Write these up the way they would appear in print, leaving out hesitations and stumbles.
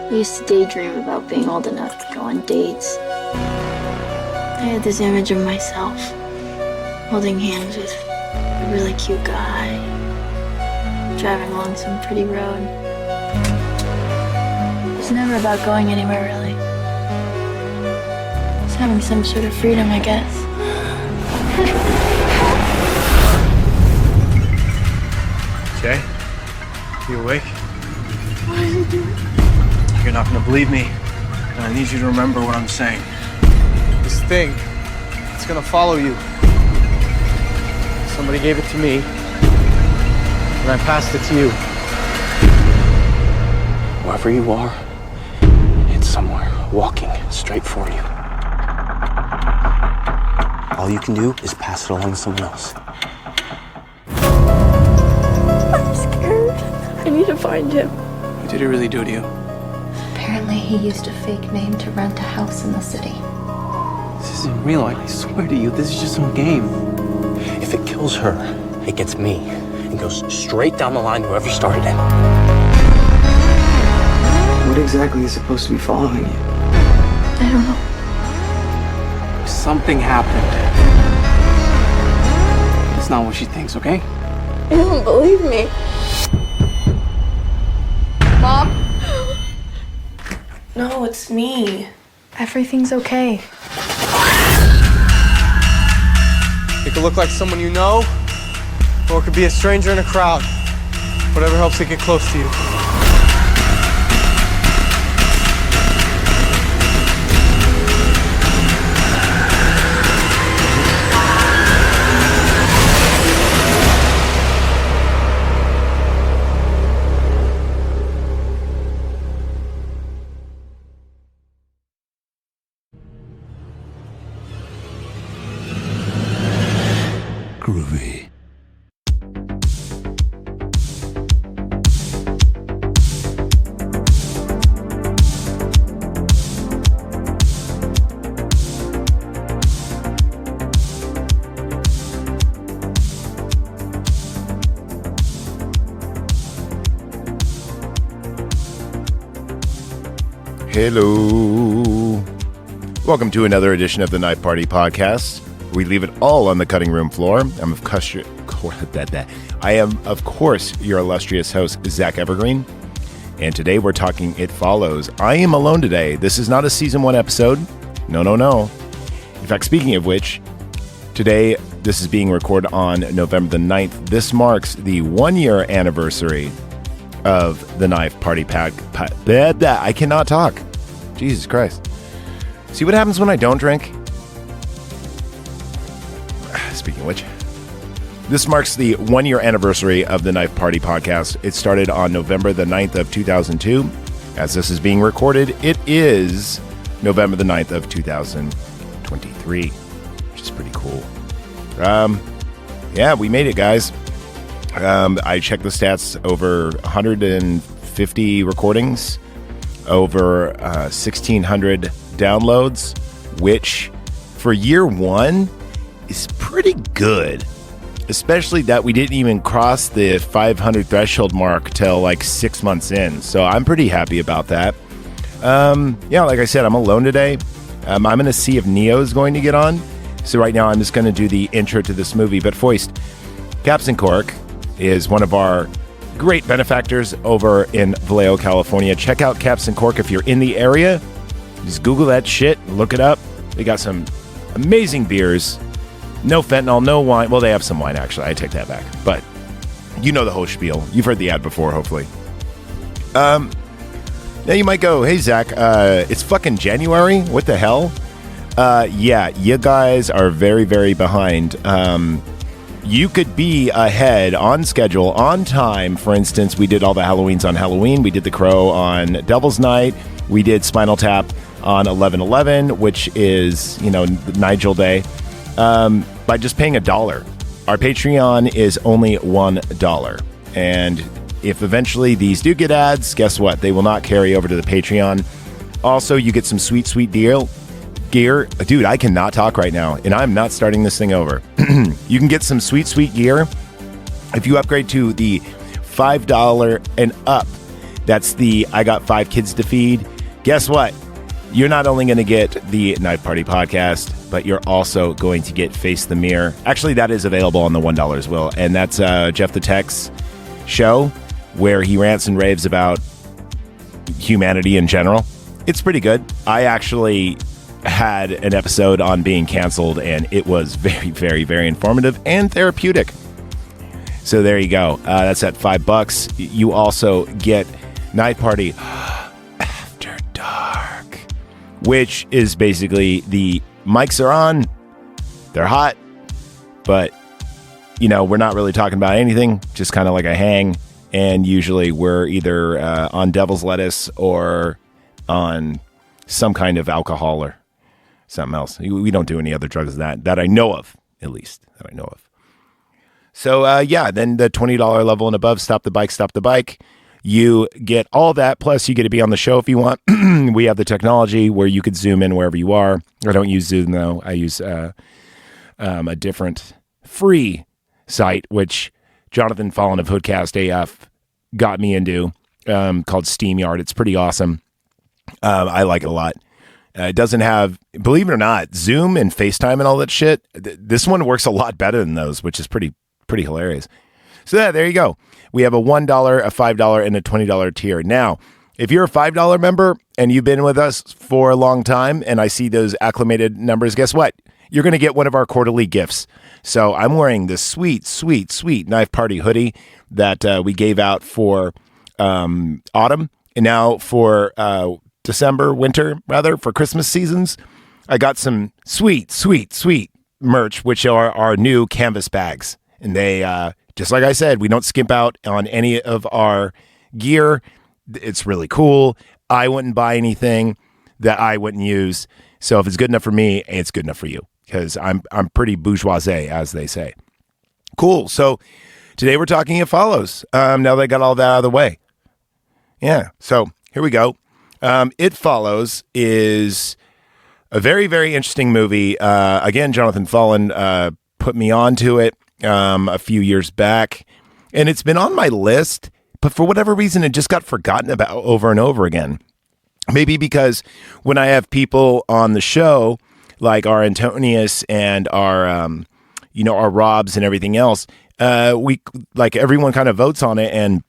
I used to daydream about being old enough to go on dates. I had this image of myself holding hands with a really cute guy, driving along some pretty road. It was never about going anywhere, really. Just having some sort of freedom, I guess. Jay, you awake? What are you doing? You're not gonna believe me, and I need you to remember what I'm saying. This thing, it's gonna follow you. Somebody gave it to me, and I passed it to you. Wherever you are, it's somewhere walking straight for you. All you can do is pass it along to someone else. I'm scared. I need to find him. What did he really do to you? Apparently he used a fake name to rent a house in the city. This isn't real, I swear to you, this is just some game. If it kills her, it gets me and goes straight down the line to whoever started it. What exactly is supposed to be following you? I don't know. Something happened. It's not what she thinks, okay? He doesn't believe me. Mom? No, it's me. Everything's okay. It could look like someone you know, or it could be a stranger in a crowd. Whatever helps it get close to you. Groovy. Hello. Welcome to another edition of the Night Party Podcast. We leave it all on the cutting room floor. I am, of course, your illustrious host, Zach Evergreen. And today we're talking It Follows. I am alone today. This is not a season 1 episode. No. In fact, speaking of which, today this is being recorded on November the 9th. This marks the 1-year anniversary of the Night Party Pack. I cannot talk. Jesus Christ. See what happens when I don't drink? Speaking of which, this marks the 1-year anniversary of the Night Party Podcast. It started on November the 9th of 2002. As this is being recorded, it is November the 9th of 2023, which is pretty cool. Yeah, we made it, guys. I checked the stats, over 150 recordings, over 1,600 downloads, which for year 1 is pretty good, especially that we didn't even cross the 500 threshold mark till like 6 months in. So I'm pretty happy about that. Yeah, like I said, I'm alone today. I'm going to see if Neo's going to get on. So right now I'm just going to do the intro to this movie. But first, Caps and Cork is one of our great benefactors over in Vallejo, California. Check out Caps and Cork if you're in the area. Just Google that shit, look it up. They got some amazing beers. No fentanyl, no wine. Well, they have some wine, actually. I take that back. But you know the whole spiel. You've heard the ad before, hopefully. Now you might go, hey, Zach, it's fucking January? What the hell? Yeah, you guys are very, very behind. You could be ahead, on schedule, on time. For instance, we did all the Halloweens on Halloween. We did The Crow on Devil's Night. We did Spinal Tap on 11/11, which is, Nigel Day. By just paying $1. Our Patreon is only $1. And if eventually these do get ads, guess what? They will not carry over to the Patreon. Also, you get some sweet, sweet gear. Dude, I cannot talk right now, and I'm not starting this thing over. You can get some sweet, sweet gear if you upgrade to the $5 and up. That's the I Got 5 Kids to Feed. Guess what? You're not only going to get the Knife Party podcast, but you're also going to get Face the Mirror. Actually, that is available on the $1 as well. And that's Jeff the Tech's show where he rants and raves about humanity in general. It's pretty good. I actually had an episode on being canceled, and it was very, very, very informative and therapeutic. So there you go. That's at $5. You also get Night Party After Dark, which is basically the mics are on, they're hot, but, we're not really talking about anything, just kind of like a hang. And usually we're either on devil's lettuce or on some kind of alcohol or something else. We don't do any other drugs that I know of, at least, that I know of. So, then the $20 level and above, Stop the Bike. You get all that, plus you get to be on the show if you want. We have the technology where you could zoom in wherever you are. I don't use Zoom, though. I use a different free site, which Jonathan Fallon of Hoodcast AF got me into, called SteamYard. It's pretty awesome. I like it a lot. It doesn't have, believe it or not, Zoom and FaceTime and all that shit. This one works a lot better than those, which is pretty hilarious. So there you go. We have a $1, a $5, and a $20 tier. Now, if you're a $5 member and you've been with us for a long time and I see those acclimated numbers, guess what? You're going to get one of our quarterly gifts. So I'm wearing this sweet, sweet, sweet Knife Party hoodie that we gave out for autumn. And now for winter, for Christmas seasons, I got some sweet, sweet, sweet merch, which are our new canvas bags. And they, just like I said, we don't skimp out on any of our gear. It's really cool. I wouldn't buy anything that I wouldn't use. So if it's good enough for me, it's good enough for you, because I'm pretty bourgeoisie, as they say. Cool. So today we're talking It Follows. Now they got all that out of the way. Yeah. So here we go. It Follows is a very, very interesting movie. Again, Jonathan Fallon put me onto it a few years back, and it's been on my list, but for whatever reason, it just got forgotten about over and over again. Maybe because when I have people on the show, like our Antonius and our, our Robs and everything else, we like everyone kind of votes on it, and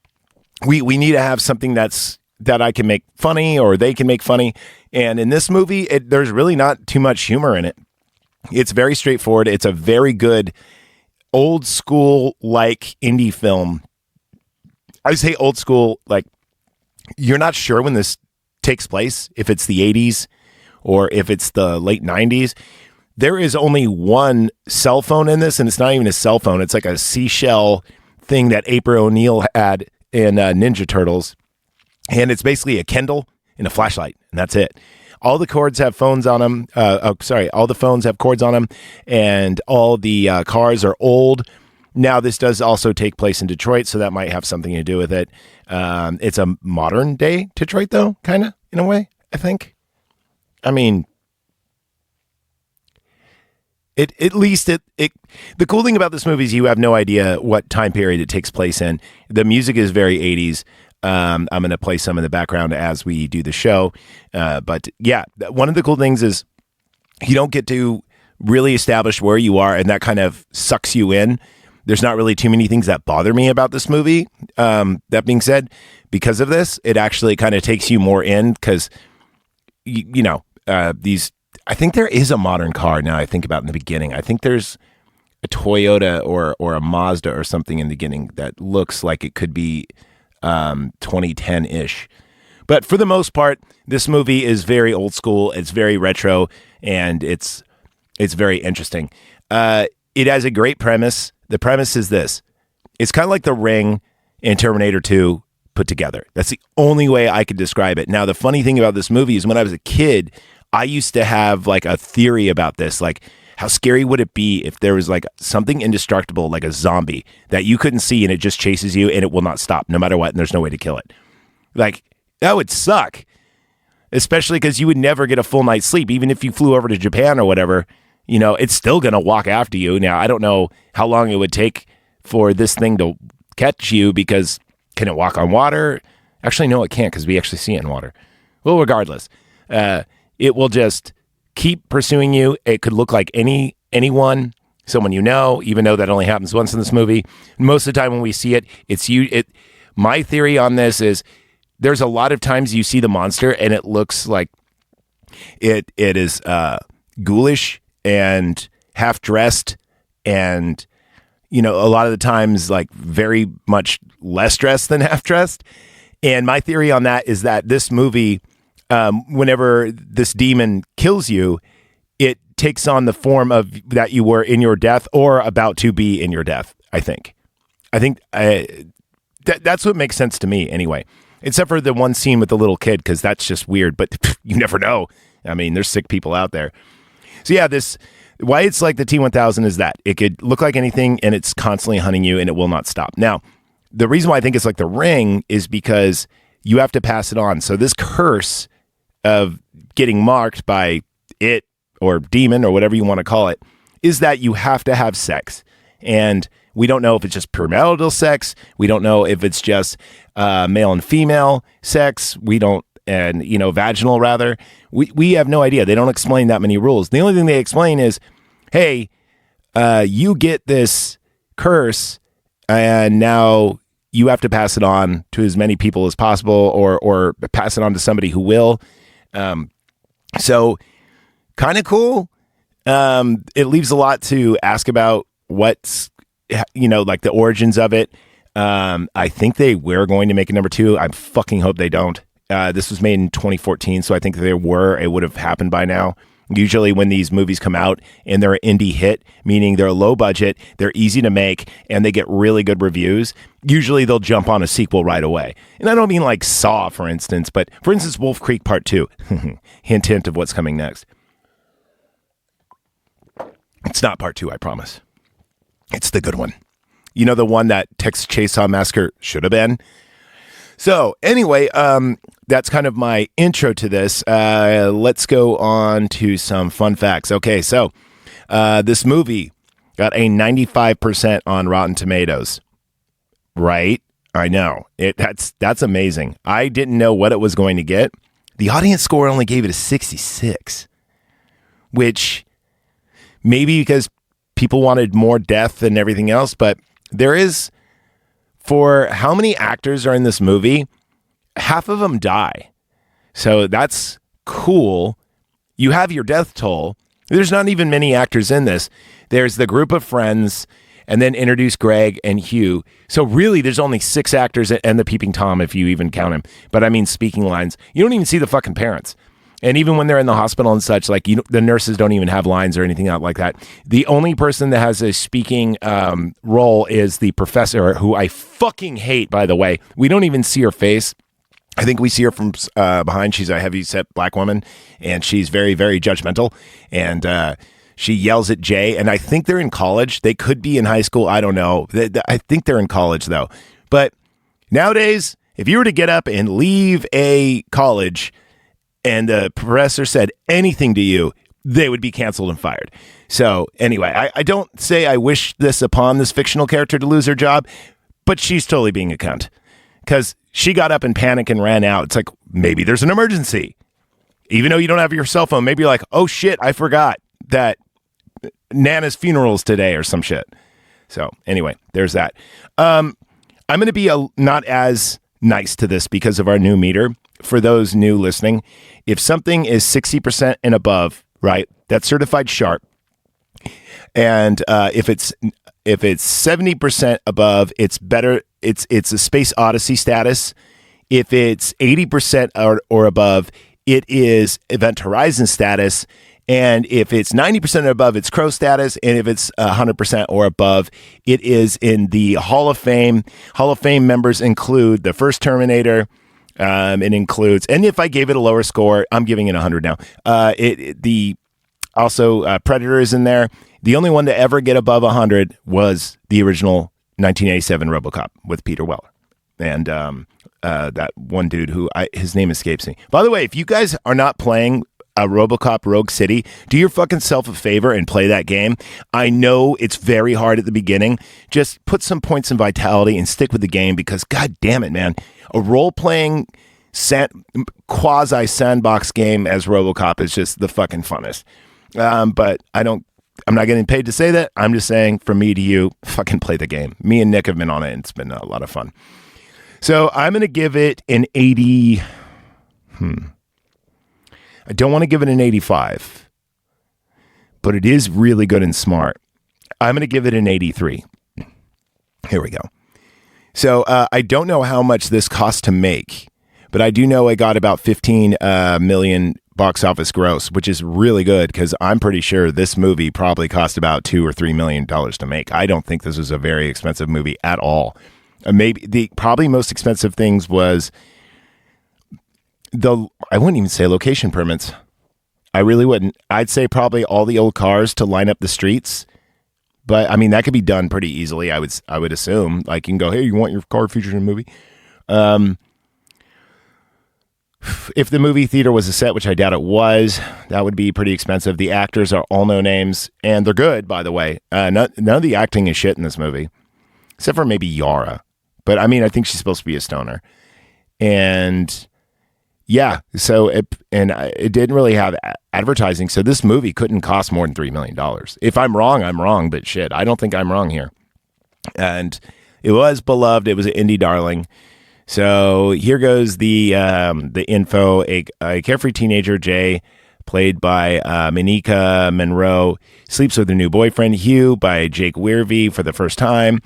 we need to have something that I can make funny or they can make funny. And in this movie, there's really not too much humor in it. It's very straightforward. It's a very good old school like indie film. I say old school, like you're not sure when this takes place, if it's the 80s or if it's the late 90s. There is only one cell phone in this, and it's not even a cell phone. It's like a seashell thing that April O'Neil had in Ninja Turtles. And it's basically a Kindle and a flashlight, and that's it. All the cords have phones on them. All the phones have cords on them, and all the cars are old. Now, this does also take place in Detroit, so that might have something to do with it. It's a modern day Detroit, though, kind of, in a way, I think. I mean, the cool thing about this movie is you have no idea what time period it takes place in. The music is very 80s. I'm going to play some in the background as we do the show. But yeah, one of the cool things is you don't get to really establish where you are, and that kind of sucks you in. There's not really too many things that bother me about this movie. That being said, because of this, it actually kind of takes you more in because, I think there is a modern car now I think about in the beginning. I think there's a Toyota or a Mazda or something in the beginning that looks like it could be 2010-ish. But for the most part, this movie is very old school. It's very retro, and it's very interesting. It has a great premise. The premise is this. It's kind of like The Ring and Terminator 2 put together. That's the only way I could describe it. Now, the funny thing about this movie is when I was a kid, I used to have like a theory about this, like how scary would it be if there was like something indestructible, like a zombie that you couldn't see and it just chases you and it will not stop no matter what, and there's no way to kill it. Like, that would suck, especially because you would never get a full night's sleep. Even if you flew over to Japan or whatever, it's still going to walk after you. Now, I don't know how long it would take for this thing to catch you because can it walk on water? Actually, no, it can't because we actually see it in water. Well, regardless, it will just keep pursuing you. It could look like anyone, someone you know, even though that only happens once in this movie. Most of the time when we see it, it's you. My theory on this is there's a lot of times you see the monster and it looks like it is ghoulish and half dressed, and a lot of the times like very much less dressed than half dressed. And my theory on that is that this movie, whenever this demon kills you, it takes on the form of that you were in your death or about to be in your death. I think that's what makes sense to me anyway, except for the one scene with the little kid, because that's just weird, but you never know. I mean, there's sick people out there. So yeah, why it's like the T-1000 is that it could look like anything and it's constantly hunting you and it will not stop. Now, the reason why I think it's like the ring is because you have to pass it on. So this curse of getting marked by it or demon or whatever you want to call it is that you have to have sex. And we don't know if it's just premarital sex. We don't know if it's just male and female sex. Vaginal rather. We have no idea. They don't explain that many rules. The only thing they explain is, hey, you get this curse and now you have to pass it on to as many people as possible or pass it on to somebody who will. So kind of cool. It leaves a lot to ask about what's, like the origins of it. I think they were going to make a number 2. I fucking hope they don't. This was made in 2014, so I think it would have happened by now. Usually when these movies come out and they're an indie hit, meaning they're low budget, they're easy to make, and they get really good reviews, usually they'll jump on a sequel right away. And I don't mean like Saw, for instance, but for instance, Wolf Creek Part 2. Hint, hint of what's coming next. It's not Part 2, I promise. It's the good one. The one that Texas Chainsaw Massacre should have been. So anyway, that's kind of my intro to this. Let's go on to some fun facts. Okay, so this movie got a 95% on Rotten Tomatoes. Right? I know. That's amazing. I didn't know what it was going to get. The audience score only gave it a 66, which maybe because people wanted more death than everything else, but there is, for how many actors are in this movie, half of them die. So that's cool. You have your death toll. There's not even many actors in this. There's the group of friends, and then introduce Greg and Hugh. So really, there's only 6 actors and the Peeping Tom, if you even count him. But I mean, speaking lines. You don't even see the fucking parents. And even when they're in the hospital and such, like the nurses don't even have lines or anything out like that. The only person that has a speaking role is the professor, who I fucking hate, by the way. We don't even see her face. I think we see her from behind. She's a heavy-set black woman, and she's very, very judgmental. And she yells at Jay, and I think they're in college. They could be in high school. I don't know. I think they're in college, though. But nowadays, if you were to get up and leave a college and the professor said anything to you, they would be canceled and fired. So anyway, I don't say I wish this upon this fictional character to lose her job, but she's totally being a cunt because she got up in panic and ran out. It's like, maybe there's an emergency. Even though you don't have your cell phone, maybe you're like, oh shit, I forgot that Nana's funeral's today or some shit. So anyway, there's that. I'm going to be not as nice to this because of our new meter. For those new listening, if something is 60% and above, right, that's certified sharp. And if it's 70% above, it's better. It's a Space Odyssey status. If it's 80% or above, it is Event Horizon status. And if it's 90% or above, it's Crow status. And if it's 100% or above, it is in the Hall of Fame. Hall of Fame members include the first Terminator. It includes, and if I gave it a lower score, I'm giving it 100 now. Predator is in there. The only one to ever get above 100 was the original 1987 RoboCop with Peter Weller, and that one dude who his name escapes me. By the way, if you guys are not playing RoboCop Rogue City, do your fucking self a favor and play that game. I know it's very hard at the beginning. Just put some points in vitality and stick with the game because, god damn it, man. A role-playing quasi sandbox game as RoboCop is just the fucking funnest. But I'm not getting paid to say that. I'm just saying, from me to you, fucking play the game. Me and Nick have been on it, and it's been a lot of fun. So I'm going to give it an 80. I don't want to give it an 85, but it is really good and smart. I'm going to give it an 83. Here we go. So I don't know how much this cost to make, but I do know I got about 15 million box office gross, which is really good because I'm pretty sure this movie probably cost about $2 or $3 million to make. I don't think this was a very expensive movie at all. Maybe the probably most expensive things was I wouldn't even say location permits. I really wouldn't. I'd say probably all the old cars to line up the streets. But I mean, that could be done pretty easily. I would assume. Like, you can go, hey, you want your car featured in a movie? If the movie theater was a set, which I doubt it was, that would be pretty expensive. The actors are all no names, and they're good, by the way. None of the acting is shit in this movie, except for maybe Yara. But I mean, I think she's supposed to be a stoner. And yeah, so it didn't really have advertising. So this movie couldn't cost more than $3 million. If I'm wrong, I'm wrong. But shit, I don't think I'm wrong here. And it was beloved. It was an indie darling. So here goes the info. A carefree teenager, Jay, played by Maika Monroe, sleeps with her new boyfriend, Hugh, by Jake Weirvy for the first time.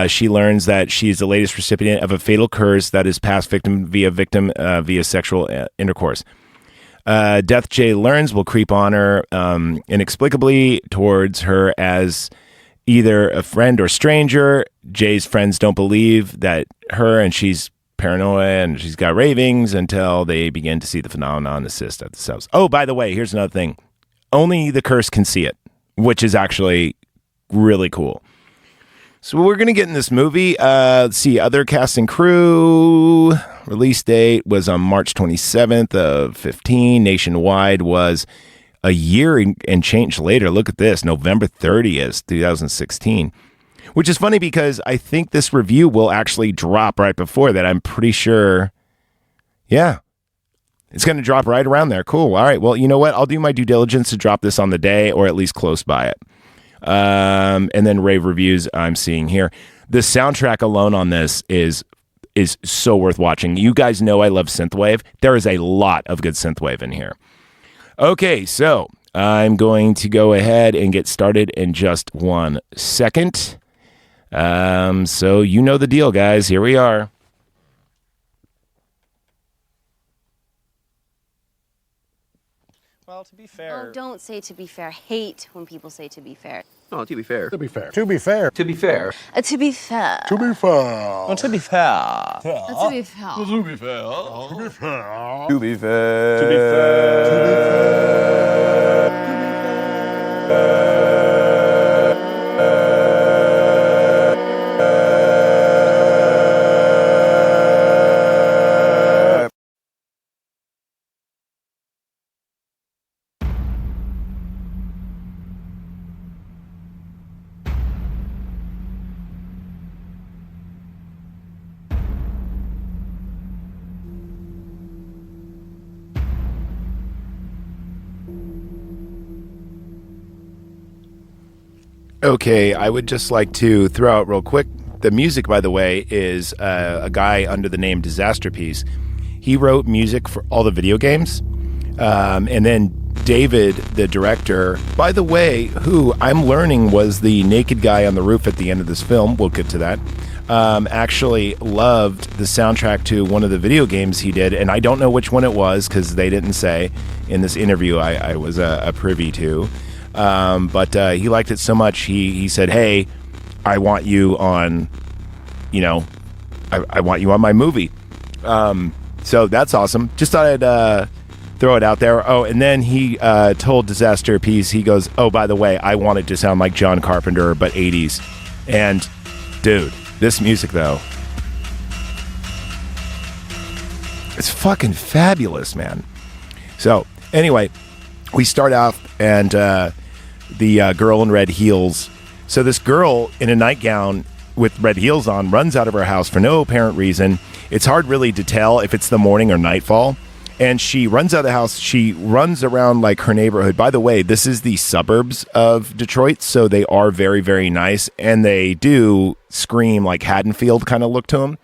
She learns that she is the latest recipient of a fatal curse that is passed victim via sexual intercourse. Death, Jay learns, will creep on her inexplicably towards her as either a friend or stranger. Jay's friends don't believe that her, and she's paranoid and she's got ravings until they begin to see the phenomenon assist at themselves. Oh, by the way, here's another thing. Only the curse can see it, which is actually really cool. So we're going to get in this movie. Let's see, other cast and crew. Release date was on March 27th of 15. Nationwide was a year and change later. Look at this, November 30th, 2016. Which is funny because I think this review will actually drop right before that. I'm pretty sure. Yeah. It's going to drop right around there. Cool. All right. Well, you know what? I'll do my due diligence to drop this on the day or at least close by it. And then rave reviews I'm seeing here. The soundtrack alone on this is so worth watching. You guys know I love synthwave. There is a lot of good synthwave in here. Okay, so I'm going to go ahead and get started in just 1 second. So you know the deal, guys. Here we are. Well, to be fair. Oh, don't say to be fair. Hate when people say to be fair. Oh, to be fair. To be fair. To be fair. To be fair. To be fair. To be fair. Well, to be fair. To be fair. To be fair. To be fair. To be fair. To be fair. Okay, I would just like to throw out real quick. The music, by the way, is a guy under the name Disasterpiece. He wrote music for all the video games. And then David, the director, by the way, who I'm learning was the naked guy on the roof at the end of this film, we'll get to that, actually loved the soundtrack to one of the video games he did. And I don't know which one it was because they didn't say in this interview I was a privy to. But he liked it so much, he said, hey, I want you on, I want you on my movie. So that's awesome. Just thought I'd throw it out there. Oh, and then he told Disasterpiece, he goes, oh, by the way, I want it to sound like John Carpenter, but 80s. And, dude, this music, though, it's fucking fabulous, man. So, anyway, we start off and the girl in red heels. So this girl in a nightgown with red heels on runs out of her house for no apparent reason. It's hard really to tell if it's the morning or nightfall. And she runs out of the house. She runs around like her neighborhood. By the way, this is the suburbs of Detroit, so they are very, very nice. And they do scream like Haddonfield kind of look to them.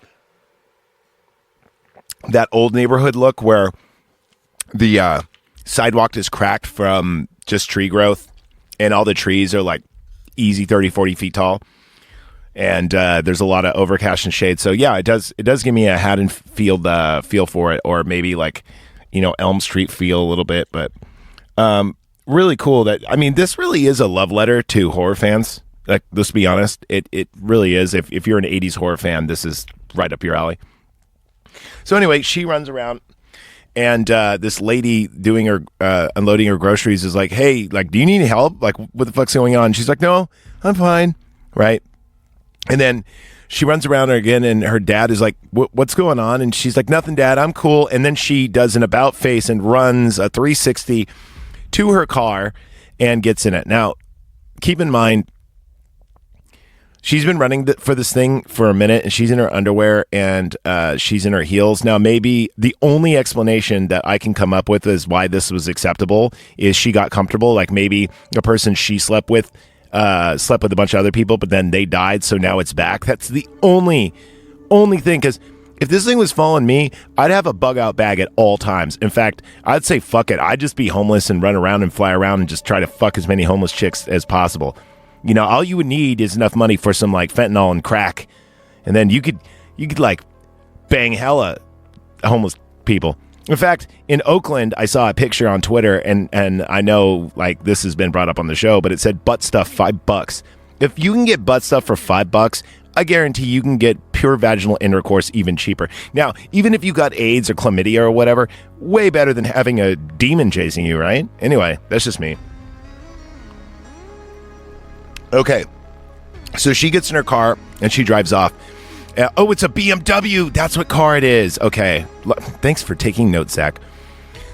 That old neighborhood look where the sidewalk is cracked from just tree growth. And all the trees are like easy 30, 40 feet tall. And there's a lot of overcast and shade. So yeah, it does give me a Haddonfield feel for it, or maybe like, Elm Street feel a little bit. But really cool this really is a love letter to horror fans. Like, let's be honest, it really is. If you're an 80s horror fan, this is right up your alley. So anyway, she runs around, and this lady doing her unloading her groceries is like, "Hey, like, do you need help? Like, what the fuck's going on?" She's like, "No, I'm fine." Right. And then she runs around her again, and her dad is like, "What's going on?" And she's like, "Nothing, Dad. I'm cool." And then she does an about face and runs a 360 to her car and gets in it. Now, keep in mind, she's been running for this thing for a minute, and she's in her underwear, and she's in her heels. Now, maybe the only explanation that I can come up with is why this was acceptable is she got comfortable. Like, maybe the person she slept with a bunch of other people, but then they died, so now it's back. That's the only thing, because if this thing was following me, I'd have a bug out bag at all times. In fact, I'd say fuck it. I'd just be homeless and run around and fly around and just try to fuck as many homeless chicks as possible. All you would need is enough money for some like fentanyl and crack, and then you could like bang hella homeless people. In fact, in Oakland, I saw a picture on Twitter, and I know like this has been brought up on the show, but it said butt stuff $5. If you can get butt stuff for $5, I guarantee you can get pure vaginal intercourse even cheaper. Now, even if you got AIDS or chlamydia or whatever, way better than having a demon chasing you, right? Anyway, that's just me. Okay, so she gets in her car and she drives off. It's a BMW. That's what car it is. Okay, thanks for taking notes, Zach.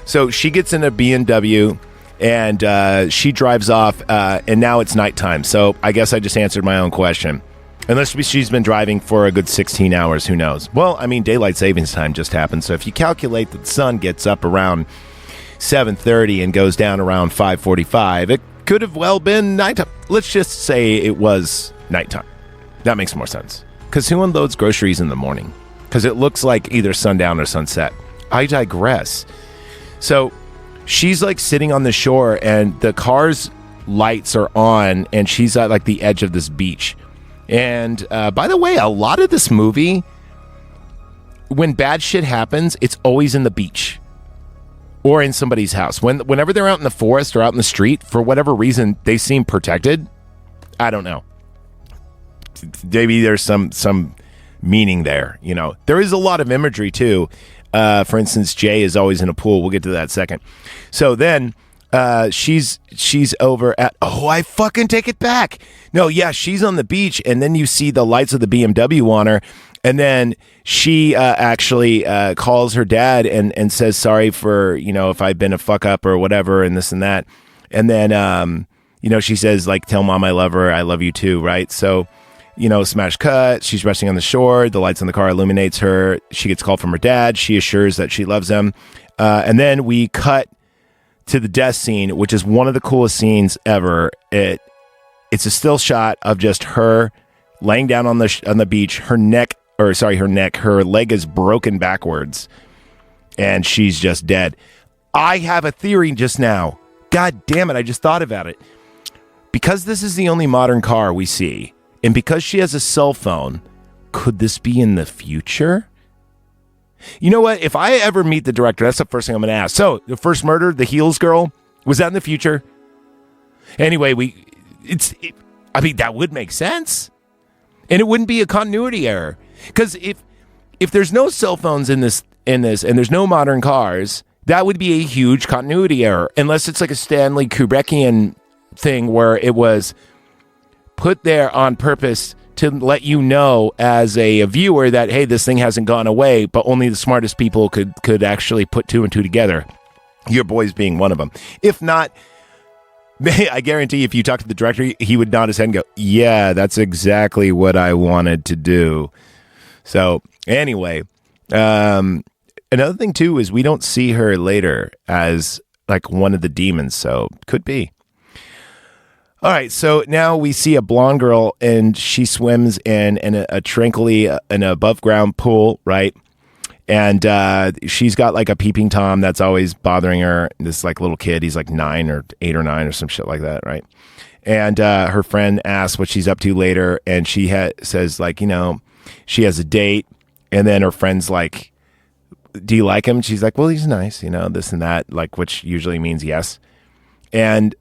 So she gets in a BMW and she drives off, and now it's nighttime. So I guess I just answered my own question. Unless she's been driving for a good 16 hours, who knows? Well, daylight savings time just happened. So if you calculate that the sun gets up around 7:30 and goes down around 5:45, it could have well been nighttime. Let's just say it was nighttime. That makes more sense. Because who unloads groceries in the morning? Because it looks like either sundown or sunset. I digress. So she's like sitting on the shore, and the car's lights are on, and she's at like the edge of this beach. And by the way, a lot of this movie, when bad shit happens, it's always in the beach. Or in somebody's house. Whenever they're out in the forest or out in the street, for whatever reason, they seem protected. I don't know. Maybe there's some meaning there. There is a lot of imagery too. For instance, Jay is always in a pool. We'll get to that second. So then she's over at. Oh, I fucking take it back. No, yeah, she's on the beach, and then you see the lights of the BMW on her. And then she actually calls her dad and says sorry for, if I've been a fuck up or whatever and this and that. And then, she says, like, tell mom I love her. I love you too, right? So, smash cut. She's resting on the shore. The lights on the car illuminates her. She gets called from her dad. She assures that she loves him. And then we cut to the death scene, which is one of the coolest scenes ever. It's a still shot of just her laying down on the beach. Her leg is broken backwards, and she's just dead. I have a theory just now. God damn it, I just thought about it. Because this is the only modern car we see, and because she has a cell phone, could this be in the future? You know what? If I ever meet the director, that's the first thing I'm going to ask. So, the first murder, the Heels girl, was that in the future? Anyway, that would make sense. And it wouldn't be a continuity error. Because if there's no cell phones in this and there's no modern cars, that would be a huge continuity error. Unless it's like a Stanley Kubrickian thing where it was put there on purpose to let you know as a viewer that, hey, this thing hasn't gone away, but only the smartest people could actually put two and two together. Your boys being one of them. If not, I guarantee if you talk to the director, he would nod his head and go, yeah, that's exactly what I wanted to do. So anyway, another thing too is we don't see her later as like one of the demons. So could be. All right. So now we see a blonde girl and she swims in a tranquilly an above ground pool. Right. And she's got like a peeping Tom that's always bothering her. This like little kid, he's like 9 or 8 or 9 or some shit like that, right? And her friend asks what she's up to later, and she says like, you know, she has a date, and then her friend's like, "Do you like him?" She's like, "Well, he's nice, you know, this and that," like, which usually means yes. And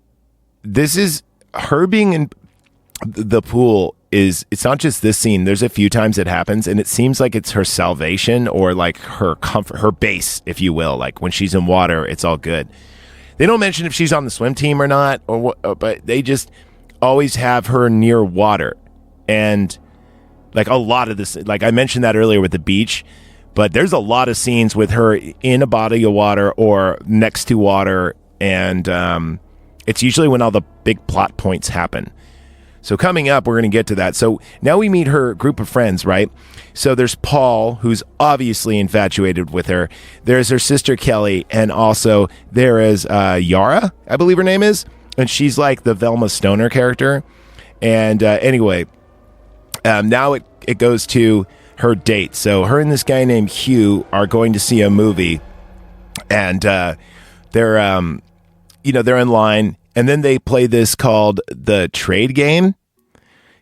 this is her being in the pool. It's not just this scene. There's a few times it happens, and it seems like it's her salvation or like her comfort, her base, if you will. Like when she's in water, it's all good. They don't mention if she's on the swim team or not, or what, but they just always have her near water. And like a lot of this, like I mentioned that earlier with the beach, but there's a lot of scenes with her in a body of water or next to water, and it's usually when all the big plot points happen. So coming up, we're going to get to that. So now we meet her group of friends, right? So there's Paul, who's obviously infatuated with her. There's her sister, Kelly. And also there is Yara, I believe her name is. And she's like the Velma Stoner character. And anyway, now it goes to her date. So her and this guy named Hugh are going to see a movie. And they're in line. And then they play this called the trade game.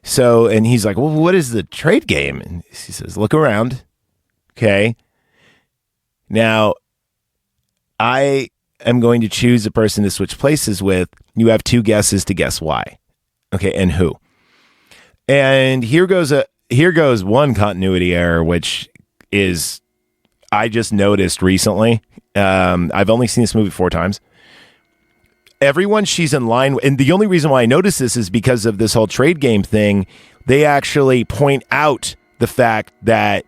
So, and he's like, well, what is the trade game? And he says, look around. Okay. Now, I am going to choose a person to switch places with. You have 2 guesses to guess why. Okay. And who? And here goes one continuity error, which is, I just noticed recently. I've only seen this movie 4 times. Everyone she's in line with, and the only reason why I notice this is because of this whole trade game thing. They actually point out the fact that,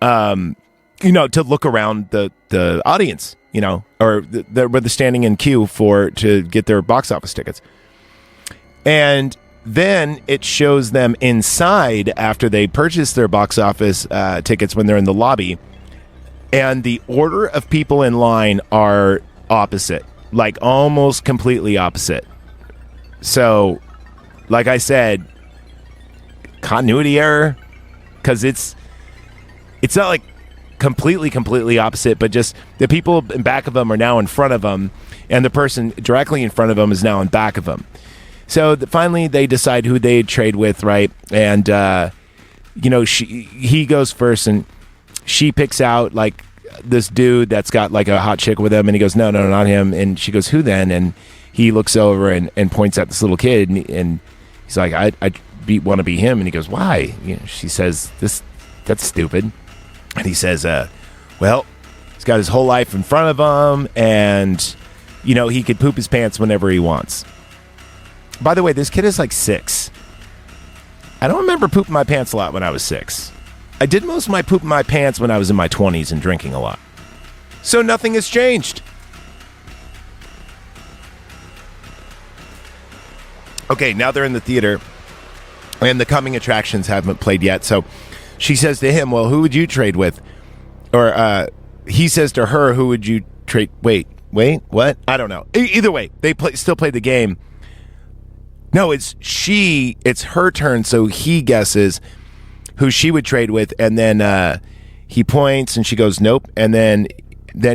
to look around the audience, or where they're standing in queue to get their box office tickets. And then it shows them inside after they purchase their box office tickets when they're in the lobby. And the order of people in line are opposite. Like almost completely opposite. So, like I said, continuity error, because it's not like completely opposite, but just the people in back of them are now in front of them, and the person directly in front of them is now in back of them. So finally, they decide who they trade with, right? And he goes first, and she picks out like this dude that's got like a hot chick with him, and he goes, no, not him. And she goes, who then? And he looks over and points at this little kid, and he's like, I want to be him. And he goes, why? She says, that's stupid. And he says, well, he's got his whole life in front of him, and he could poop his pants whenever he wants. By the way, this kid is like 6. I don't remember pooping my pants a lot when I was 6. I did most of my poop in my pants when I was in my 20s and drinking a lot. So nothing has changed. Okay, now they're in the theater, and the coming attractions haven't played yet. So she says to him, well, who would you trade with? Or he says to her, who would you trade? Wait, what? I don't know. Either way, they still play the game. No, it's her turn, so he guesses who she would trade with, and then he points, and she goes, nope. And then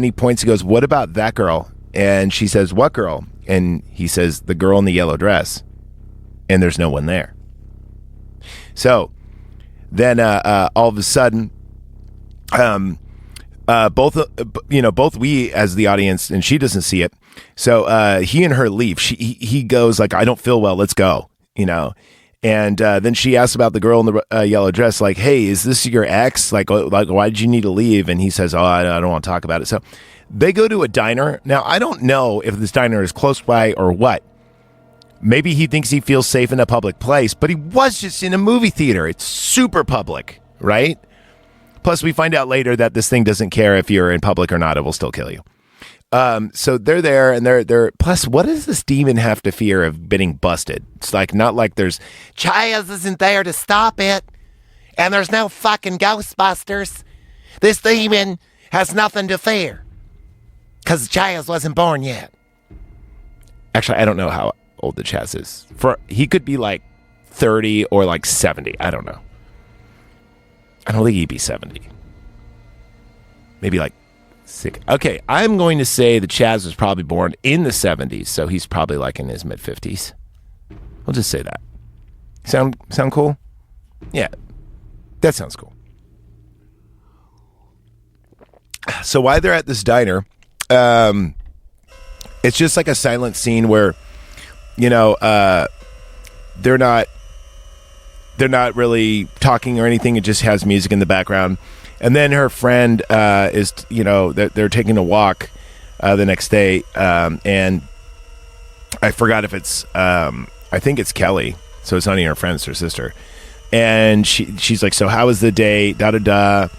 he points and goes, what about that girl? And she says, what girl? And he says, the girl in the yellow dress. And there's no one there. So then all of a sudden, both we as the audience, and she doesn't see it. So he and her leave. He goes like, I don't feel well. Let's go, And then she asks about the girl in the yellow dress, like, hey, is this your ex? Like, why did you need to leave? And he says, oh, I don't want to talk about it. So they go to a diner. Now, I don't know if this diner is close by or what. Maybe he thinks he feels safe in a public place, but he was just in a movie theater. It's super public, right? Plus, we find out later that this thing doesn't care if you're in public or not. It will still kill you. So they're there, and they're. Plus, what does this demon have to fear of getting busted? It's like not like there's Chaz isn't there to stop it, and there's no fucking Ghostbusters. This demon has nothing to fear because Chaz wasn't born yet. Actually, I don't know how old the Chaz is. He could be like 30 or like 70. I don't know. I don't think he'd be 70. Maybe like 6. Okay, I'm going to say the Chaz was probably born in the 70s, so he's probably like in his mid 50s. We'll just say that. Sound cool? Yeah, that sounds cool. So while they're at this diner, it's just like a silent scene where, you know, they're not really talking or anything. It just has music in the background. And then her friend is, you know, they're taking a walk the next day. And I forgot if it's, I think it's Kelly. So it's not even her friend, it's her sister. And she's like, so how was the day? Da-da-da.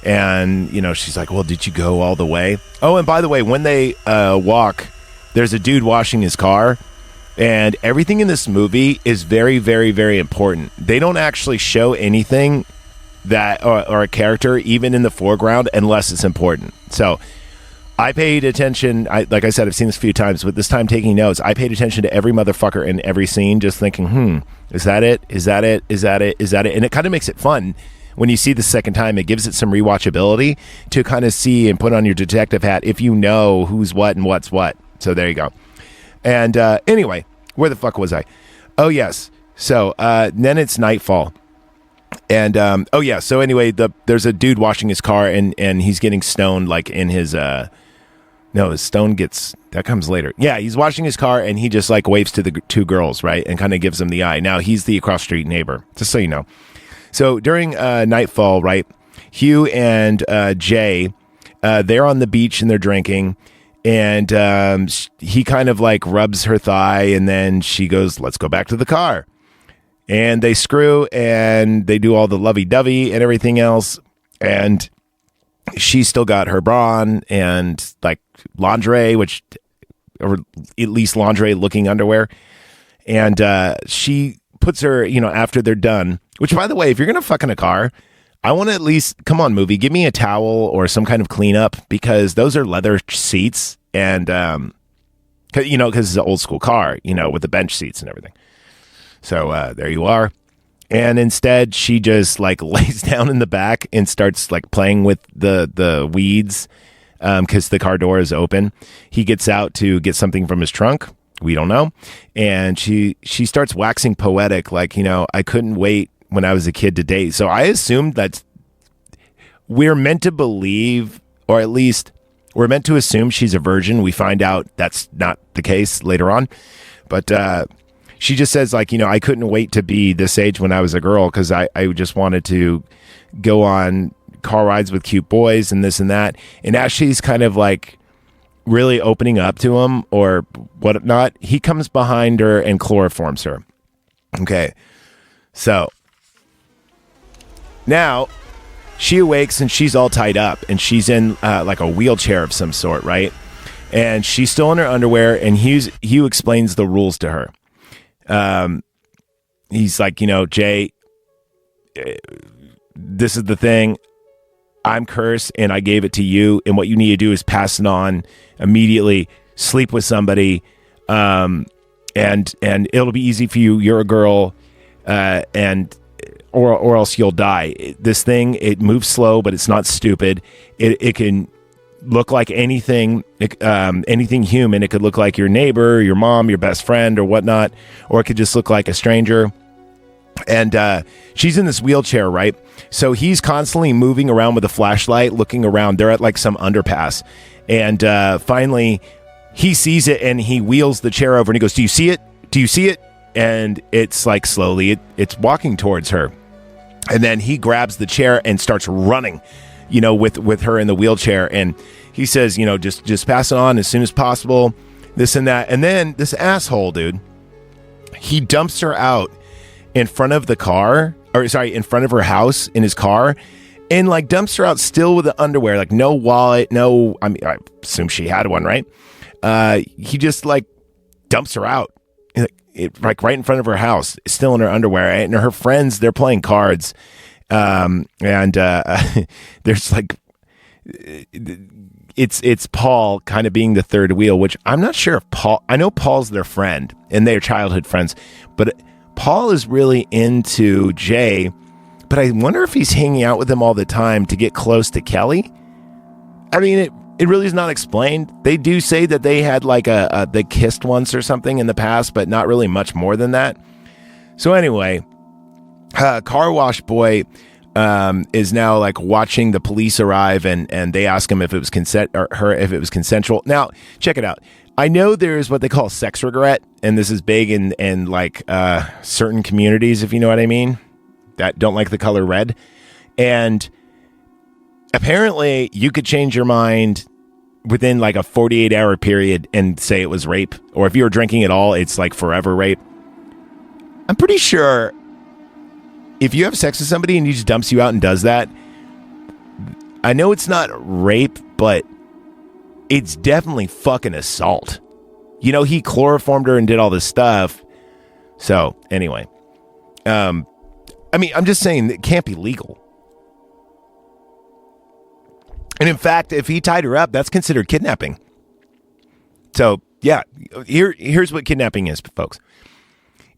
And, you know, she's like, well, did you go all the way? Oh, and by the way, when they walk, there's a dude washing his car. And everything in this movie is very, very, very important. They don't actually show anything that or a character even in the foreground unless it's important. So I paid attention. Like I said, I've seen this a few times, but this time taking notes, I paid attention to every motherfucker in every scene, just thinking, is that it? Is that it? Is that it? Is that it? And it kind of makes it fun. When you see the second time, it gives it some rewatchability to kind of see and put on your detective hat if you know who's what and what's what. So there you go. And anyway, where the fuck was I? Oh, yes. So then it's nightfall. And so anyway, there's a dude washing his car and he's getting stoned like in his his stone that comes later. Yeah, he's washing his car and he just like waves to the two girls, right? And kind of gives them the eye. Now he's the across street neighbor, just so you know. So during nightfall, right, Hugh and Jay, they're on the beach and they're drinking. And he kind of like rubs her thigh and then she goes, let's go back to the car. And they screw and they do all the lovey-dovey and everything else. And she's still got her bra on and like lingerie, or at least lingerie looking underwear. And she puts her, you know, after they're done, which by the way, if you're going to fuck in a car, I want to at least, come on movie, give me a towel or some kind of cleanup because those are leather seats and, you know, because it's an old school car, you know, with the bench seats and everything. So there you are. And instead she just like lays down in the back and starts like playing with the weeds because the car door is open. He gets out to get something from his trunk. We don't know. And she starts waxing poetic like, you know, I couldn't wait when I was a kid to date. So I assumed that we're meant to believe, or at least we're meant to assume she's a virgin. We find out that's not the case later on. But she just says like, you know, I couldn't wait to be this age when I was a girl because I just wanted to go on car rides with cute boys and this and that. And as she's kind of like really opening up to him or whatnot, he comes behind her and chloroforms her. Okay. So now she awakes and she's all tied up and she's in like a wheelchair of some sort, right? And she's still in her underwear and Hugh explains the rules to her. He's like, you know, Jay, this is the thing. I'm cursed and I gave it to you. And what you need to do is pass it on immediately, sleep with somebody. And it'll be easy for you. You're a girl, or else you'll die. This thing, it moves slow, but it's not stupid. It can look like anything human. It could look like your neighbor, your mom, your best friend, or whatnot, or it could just look like a stranger. And she's in this wheelchair, right? So he's constantly moving around with a flashlight, looking around. They're at like some underpass, and finally he sees it and he wheels the chair over and he goes, "Do you see it? Do you see it?" And it's like slowly, it's walking towards her. And then he grabs the chair and starts running, you know, with her in the wheelchair. And he says, you know, just pass it on as soon as possible, this and that. And then this asshole, dude, he dumps her out in front of the car, in front of her house in his car. and like dumps her out still with the underwear, like no wallet, no. I mean, I assume she had one, right? He just like dumps her out, like right in front of her house, still in her underwear, and her friends, they're playing cards, and there's like. It's Paul kind of being the third wheel, which I'm not sure if Paul. I know Paul's their friend and they're childhood friends, but Paul is really into Jay. But I wonder if he's hanging out with him all the time to get close to Kelly. I mean, it really is not explained. They do say that they had like they kissed once or something in the past, but not really much more than that. So anyway, car wash boy. Is now like watching the police arrive and they ask him if it was if it was consensual. Now, check it out. I know there's what they call sex regret, and this is big in like certain communities, if you know what I mean, that don't like the color red. And apparently you could change your mind within like a 48-hour period and say it was rape, or if you were drinking at all, it's like forever rape. I'm pretty sure if you have sex with somebody and he just dumps you out and does that, I know it's not rape, but it's definitely fucking assault. You know, he chloroformed her and did all this stuff. So anyway, I mean, I'm just saying it can't be legal. And in fact, if he tied her up, that's considered kidnapping. So yeah, here's what kidnapping is, folks.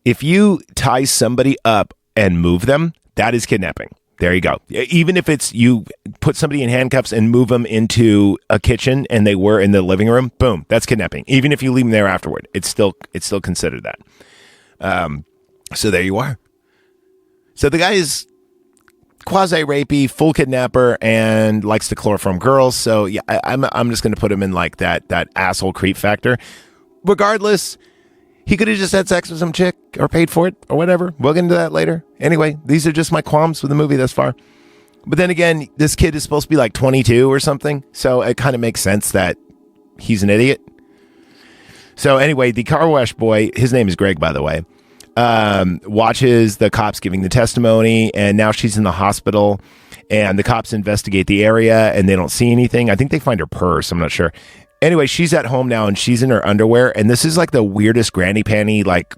If you tie somebody up and move them, that is kidnapping. There you go. Even if it's you put somebody in handcuffs and move them into a kitchen and they were in the living room, boom, that's kidnapping. Even if you leave them there afterward, it's still considered that. So there you are. So the guy is quasi-rapey, full kidnapper, and likes to chloroform girls. So yeah, I'm just going to put him in like that asshole creep factor. Regardless, he could have just had sex with some chick or paid for it or whatever. We'll get into that later. Anyway, these are just my qualms with the movie thus far. But then again, this kid is supposed to be like 22 or something. So it kind of makes sense that he's an idiot. So anyway, the car wash boy, his name is Greg, by the way, watches the cops giving the testimony. And now she's in the hospital. And the cops investigate the area and they don't see anything. I think they find her purse. I'm not sure. Anyway, she's at home now and she's in her underwear, and this is like the weirdest granny panty, like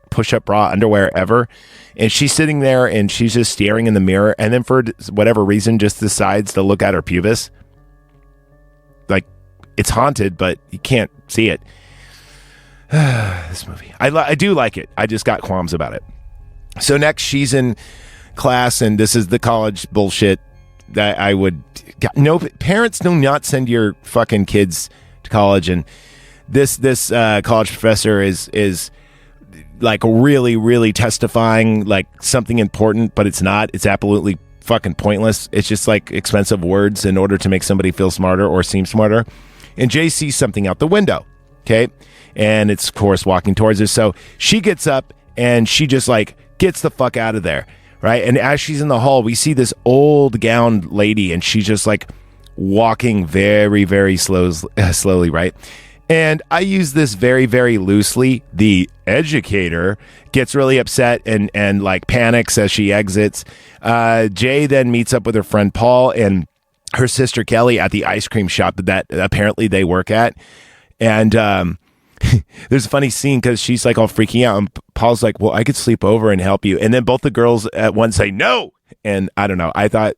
push-up bra underwear ever. And she's sitting there and she's just staring in the mirror, and then for whatever reason just decides to look at her pubis. Like, it's haunted, but you can't see it. This movie. I do like it. I just got qualms about it. So next, she's in class, and this is the college bullshit that I would... No, parents do not send your fucking kids to college, and this college professor is like really, really testifying like something important, but it's not. It's absolutely fucking pointless. It's just like expensive words in order to make somebody feel smarter or seem smarter. And Jay sees something out the window, okay? And it's, of course, walking towards her. So she gets up and she just like gets the fuck out of there. Right. And as she's in the hall, we see this old gowned lady, and she's just like walking very, very slowly. Right. And I use this very, very loosely. The educator gets really upset and like panics as she exits. Jay then meets up with her friend Paul and her sister Kelly at the ice cream shop that apparently they work at. And there's a funny scene because she's like all freaking out, and Paul's like, well, I could sleep over and help you. And then both the girls at once say no. And I don't know. I thought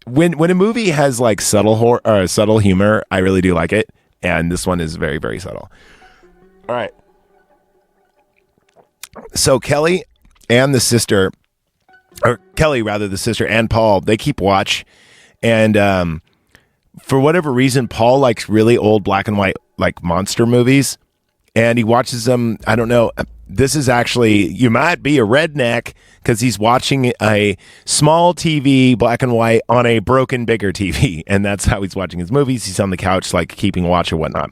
when a movie has like subtle humor, I really do like it. And this one is very, very subtle. All right. So Kelly and the sister, or Kelly rather, the sister and Paul, they keep watch. And for whatever reason, Paul likes really old black and white like monster movies. And he watches them. I don't know. This is actually, you might be a redneck because he's watching a small TV, black and white, on a broken, bigger TV. And that's how he's watching his movies. He's on the couch, like keeping watch or whatnot.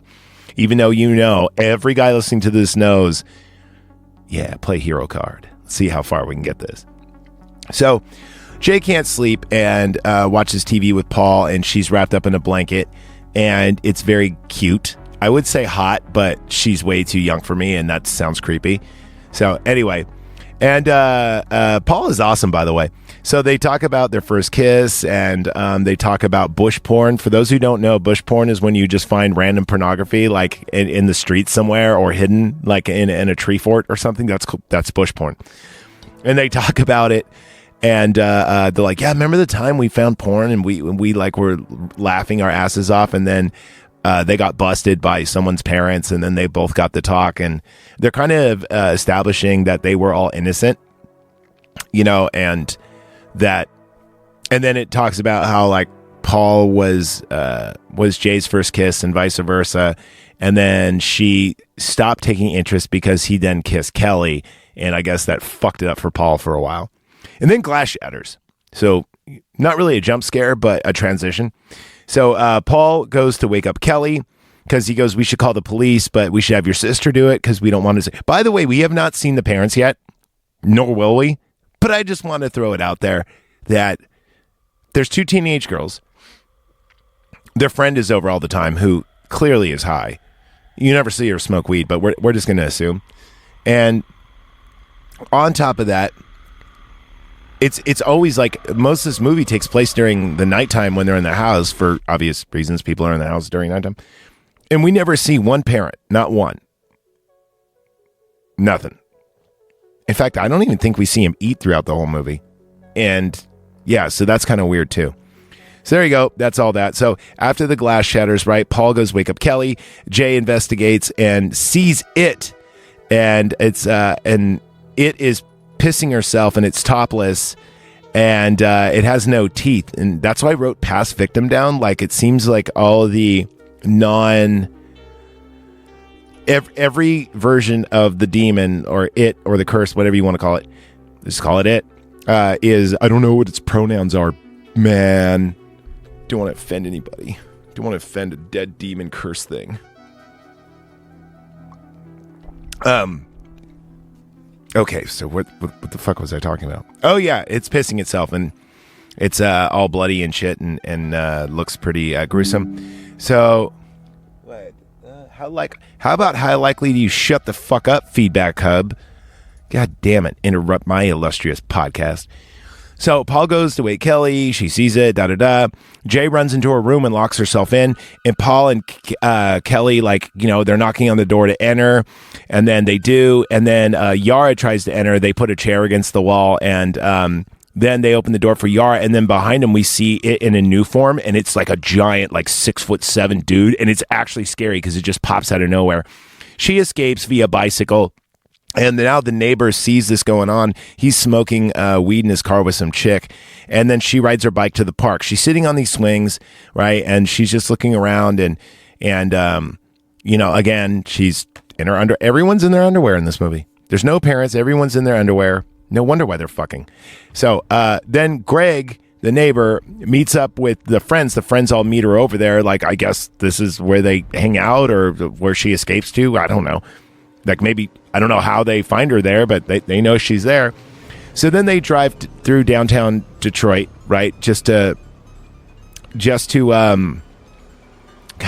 Even though, you know, every guy listening to this knows, yeah, play hero card. Let's see how far we can get this. So Jay can't sleep and watches TV with Paul, and she's wrapped up in a blanket. And it's very cute. I would say hot, but she's way too young for me, and that sounds creepy. So anyway, and Paul is awesome, by the way. So they talk about their first kiss, and they talk about bush porn. For those who don't know, bush porn is when you just find random pornography, like in the street somewhere or hidden, like in a tree fort or something. That's bush porn. And they talk about it, and they're like, "Yeah, remember the time we found porn and we like were laughing our asses off, and then they got busted by someone's parents, and then they both got the talk, and they're kind of establishing that they were all innocent, and." And then it talks about how like Paul was Jay's first kiss and vice versa, and then she stopped taking interest because he then kissed Kelly, and I guess that fucked it up for Paul for a while. And then glass shatters, so not really a jump scare, but a transition. So Paul goes to wake up Kelly because he goes, "We should call the police, but we should have your sister do it because we don't want to say." By the way, we have not seen the parents yet, nor will we. But I just want to throw it out there that there's two teenage girls. Their friend is over all the time who clearly is high. You never see her smoke weed, but we're just going to assume. And on top of that, it's always like most of this movie takes place during the nighttime when they're in the house for obvious reasons. People are in the house during nighttime. And we never see one parent, not one. Nothing. In fact, I don't even think we see him eat throughout the whole movie. And yeah, so that's kind of weird too. So there you go. That's all that. So after the glass shatters, right, Paul goes wake up Kelly. Jay investigates and sees it. And it's and it is pissing herself and it's topless. And it has no teeth. And that's why I wrote past victim down. Like it seems like all the every version of the demon or it or the curse, whatever you want to call it, just call it is, I don't know what its pronouns are, man. Don't want to offend anybody. Don't want to offend a dead demon curse thing. Okay, so what the fuck was I talking about? Oh yeah, it's pissing itself and it's all bloody and shit and looks pretty gruesome. So how about how likely do you shut the fuck up, Feedback Hub? God damn it, interrupt my illustrious podcast. So Paul goes to wake Kelly. She sees it, da-da-da. Jay runs into her room and locks herself in. And Paul and Kelly, they're knocking on the door to enter. And then they do. And then Yara tries to enter. They put a chair against the wall. And then they open the door for Yara. And then behind them, we see it in a new form. And it's like a giant, 6'7" dude. And it's actually scary because it just pops out of nowhere. She escapes via bicycle. And now the neighbor sees this going on. He's smoking weed in his car with some chick. And then she rides her bike to the park. She's sitting on these swings, right? And she's just looking around. And again, she's in her everyone's in their underwear in this movie. There's no parents. Everyone's in their underwear. No wonder why they're fucking. So then Greg, the neighbor, meets up with the friends. The friends all meet her over there. I guess this is where they hang out or where she escapes to. I don't know. Maybe, I don't know how they find her there, but they know she's there. So then they drive through downtown Detroit, right? Just to God,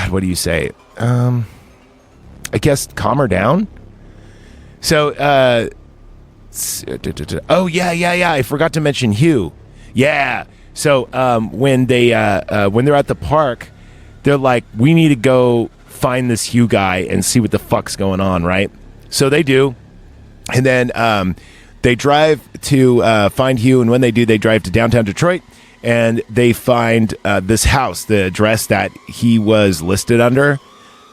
what do you say? I guess calm her down. So, oh yeah. I forgot to mention Hugh. Yeah. So, when they're at the park, they're like, we need to go find this Hugh guy and see what the fuck's going on, right? So they do, and then they drive to find Hugh, and when they do, they drive to downtown Detroit, and they find this house, the address that he was listed under,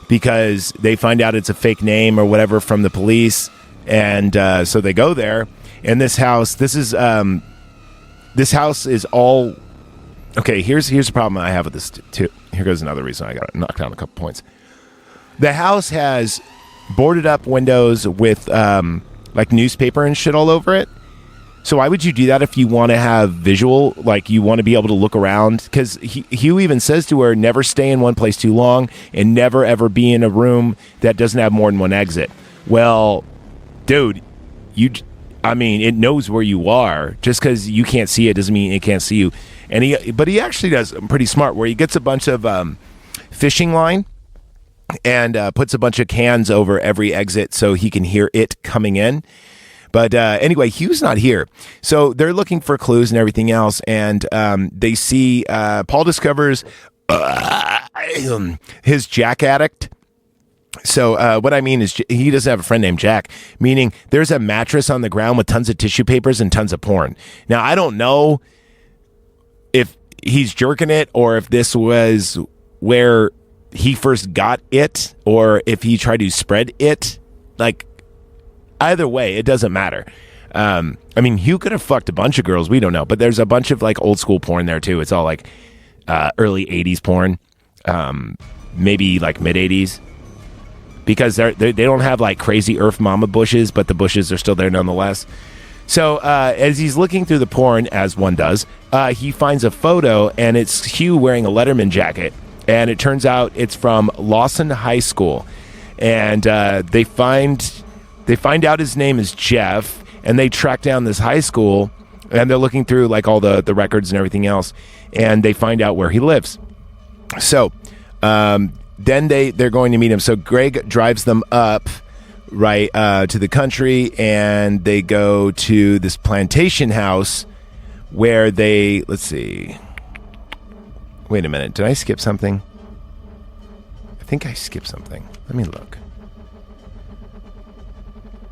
because they find out it's a fake name or whatever from the police, and so they go there, and this house is all... Okay, here's the problem I have with this, too. Here goes another reason I got to knock down a couple points. The house has boarded up windows with newspaper and shit all over it. So why would you do that if you want to have visual, you want to be able to look around? Because Hugh even says to her, never stay in one place too long and never ever be in a room that doesn't have more than one exit. Well, dude, it knows where you are. Just because you can't see it doesn't mean it can't see you. But he actually does pretty smart where he gets a bunch of fishing line and puts a bunch of cans over every exit so he can hear it coming in. But anyway, Hugh's not here. So they're looking for clues and everything else. And they see Paul discovers his Jack addict. So what I mean is he doesn't have a friend named Jack, meaning there's a mattress on the ground with tons of tissue papers and tons of porn. Now, I don't know if he's jerking it or if this was where he first got it or if he tried to spread it. Like, either way, it doesn't matter. I mean, Hugh could have fucked a bunch of girls. We don't know. But there's a bunch of like old school porn there too. It's all like early 80s porn, maybe like mid 80s. Because they don't have like crazy Earth Mama bushes, but the bushes are still there nonetheless. So as he's looking through the porn, as one does, he finds a photo, and it's Hugh wearing a Letterman jacket. And it turns out it's from Lawson High School. And they find out his name is Jeff, and they track down this high school, and they're looking through like all the records and everything else, and they find out where he lives. So then they're going to meet him. So Greg drives them up right to the country, and they go to this plantation house where let's see. Wait a minute. Did I skip something? I think I skipped something. Let me look.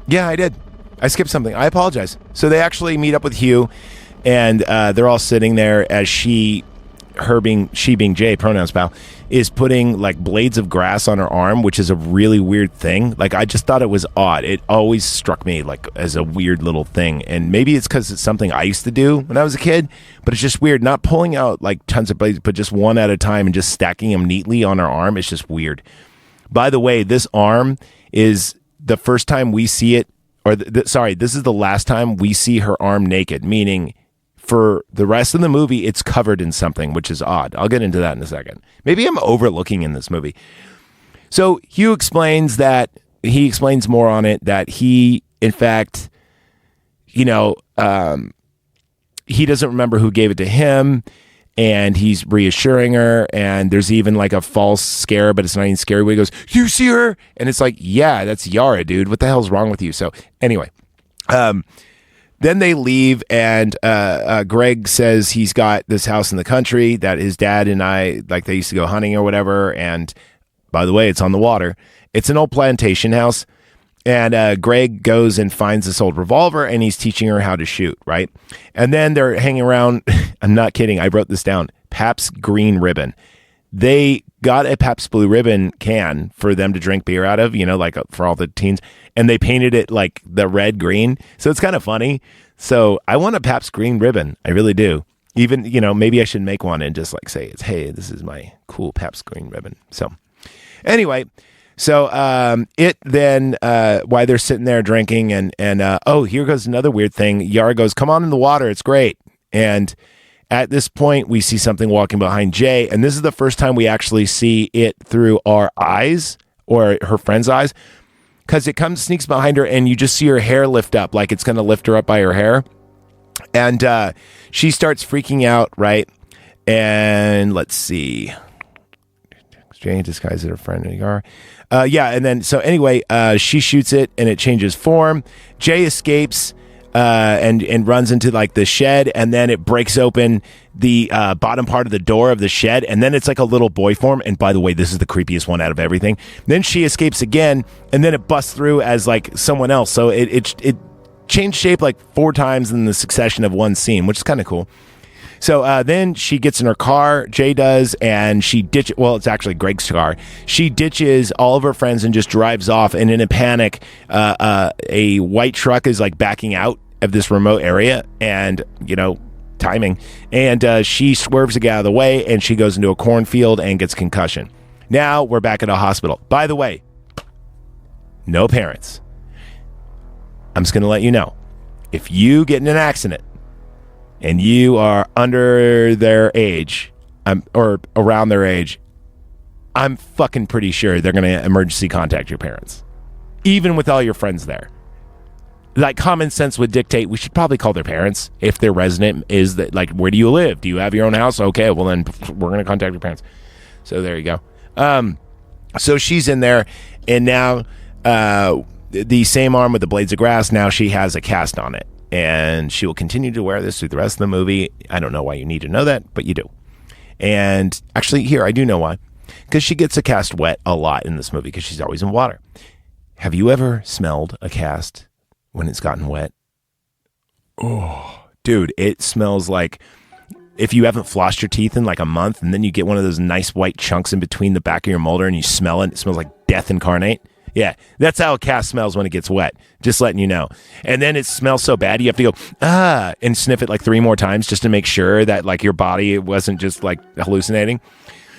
Yeah, I did. I skipped something. I apologize. So they actually meet up with Hugh, and they're all sitting there as she being Jay, pronouns pal, is putting like blades of grass on her arm, which is a really weird thing. Like, I just thought it was odd. It always struck me like as a weird little thing. And maybe it's because it's something I used to do when I was a kid, but it's just weird. Not pulling out like tons of blades, but just one at a time and just stacking them neatly on her arm. It's just weird. By the way, this arm is the first time we see it, or this is the last time we see her arm naked, meaning for the rest of the movie, it's covered in something, which is odd. I'll get into that in a second. Maybe I'm overlooking in this movie. So Hugh explains more on it, that he, in fact, he doesn't remember who gave it to him, and he's reassuring her, and there's even like a false scare, but it's not even scary, where he goes, "You see her?" And it's like, yeah, that's Yara, dude. What the hell's wrong with you? So anyway, then they leave, and Greg says he's got this house in the country that his dad and I, like, they used to go hunting or whatever. And by the way, it's on the water. It's an old plantation house. And Greg goes and finds this old revolver, and he's teaching her how to shoot, right? And then they're hanging around. I'm not kidding. I wrote this down. Pabst Green Ribbon. They got a Pabst Blue Ribbon can for them to drink beer out of, like for all the teens. And they painted it like the red green. So it's kind of funny. So I want a Pabst Green Ribbon. I really do. Even, maybe I should make one and just like say, hey, this is my cool Pabst Green Ribbon. So anyway, while they're sitting there drinking and here goes another weird thing. Yara goes, "Come on in the water. It's great." And at this point, we see something walking behind Jay. And this is the first time we actually see it through our eyes, or her friend's eyes, because it sneaks behind her, and you just see her hair lift up, like it's going to lift her up by her hair. And she starts freaking out, right? And let's see. Jay disguises her friend in Yara. And then, so anyway, she shoots it, and it changes form. Jay escapes and runs into like the shed, and then it breaks open the bottom part of the door of the shed, and then it's like a little boy form. And by the way, this is the creepiest one out of everything. Then she escapes again, and then it busts through as like someone else. So it changed shape like 4 times in the succession of one scene, which is kind of cool. So then she gets in her car, Jay does, and she ditches, well, it's actually Greg's car. She ditches all of her friends and just drives off. And in a panic, a white truck is like backing out of this remote area, and, timing. And she swerves to get out of the way, and she goes into a cornfield and gets concussion. Now we're back at a hospital. By the way, no parents. I'm just going to let you know, if you get in an accident, and you are under their age, or around their age, I'm fucking pretty sure they're going to emergency contact your parents, even with all your friends there. Like, common sense would dictate we should probably call their parents if their resident is that, like, where do you live? Do you have your own house? Okay, well then we're going to contact your parents. So there you go. So she's in there, and now the same arm with the blades of grass, now she has a cast on it. And she will continue to wear this through the rest of the movie. I don't know why you need to know that, but you do. And actually, here, I do know why. Because she gets a cast wet a lot in this movie because she's always in water. Have you ever smelled a cast when it's gotten wet? Oh, dude, it smells like if you haven't flossed your teeth in like a month and then you get one of those nice white chunks in between the back of your molder and you smell it, it smells like death incarnate. Yeah, that's how a cast smells when it gets wet. Just letting you know. And then it smells so bad, you have to go, and sniff it like 3 more times just to make sure that like your body wasn't just like hallucinating.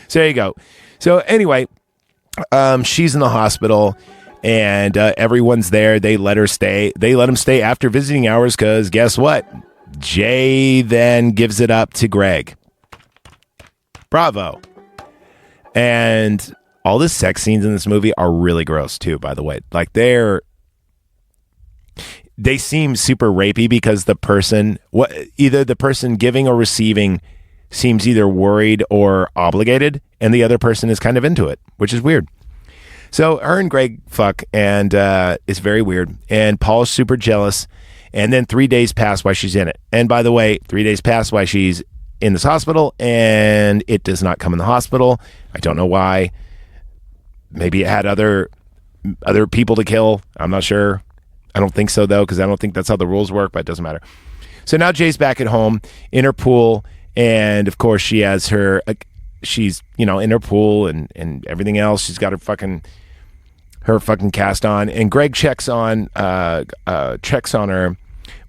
So there you go. So anyway, she's in the hospital and everyone's there. They let her stay. They let him stay after visiting hours because guess what? Jay then gives it up to Greg. Bravo. And all the sex scenes in this movie are really gross too, by the way. Like they seem super rapey because either the person giving or receiving seems either worried or obligated, and the other person is kind of into it, which is weird. So her and Greg fuck, and it's very weird. And Paul's super jealous. And then 3 days pass while she's in it. And by the way, 3 days pass while she's in this hospital, and it does not come in the hospital. I don't know why. Maybe it had other people to kill. I'm not sure. I don't think so, though, because I don't think that's how the rules work, but it doesn't matter. So now Jay's back at home in her pool, and of course she has she's, in her pool and everything else. She's got her fucking cast on, and Greg checks on her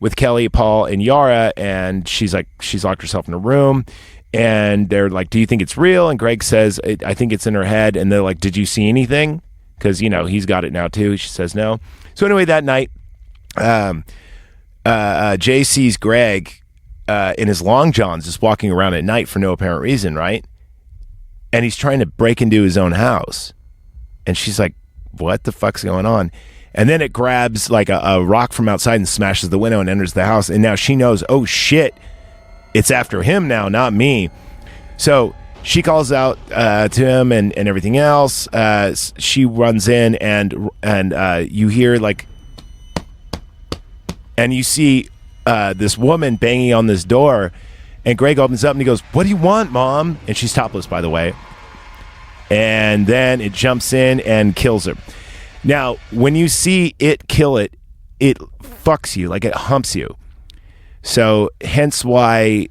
with Kelly, Paul, and Yara, and she's locked herself in a room. And they're like, do you think it's real? And Greg says, I think it's in her head. And they're like, did you see anything? Because, he's got it now too. She says no. So anyway, that night, Jay sees Greg in his long johns just walking around at night for no apparent reason, right? And he's trying to break into his own house. And she's like, what the fuck's going on? And then it grabs like a rock from outside and smashes the window and enters the house. And now she knows, oh shit, it's after him now, not me. So she calls out to him and everything else. She runs in and you hear like, and you see this woman banging on this door. And Greg opens up and he goes, what do you want, Mom? And she's topless, by the way. And then it jumps in and kills her. Now, when you see it kill it, it fucks you, like it humps you. So hence why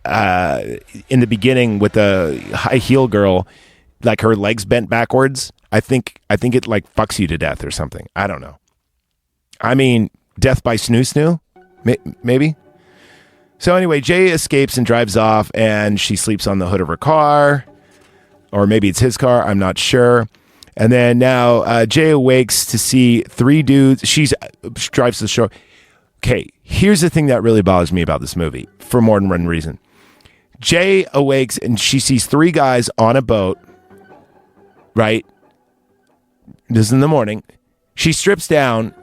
in the beginning with the high heel girl, like her legs bent backwards, I think it like fucks you to death or something. I don't know. I mean, death by snoo, maybe. So anyway, Jay escapes and drives off, and she sleeps on the hood of her car, or maybe it's his car. I'm not sure. And then now Jay awakes to see 3 dudes. She drives to the shore. Okay, here's the thing that really bothers me about this movie for more than one reason. Jay awakes and she sees 3 guys on a boat, right? This is in the morning. She strips down,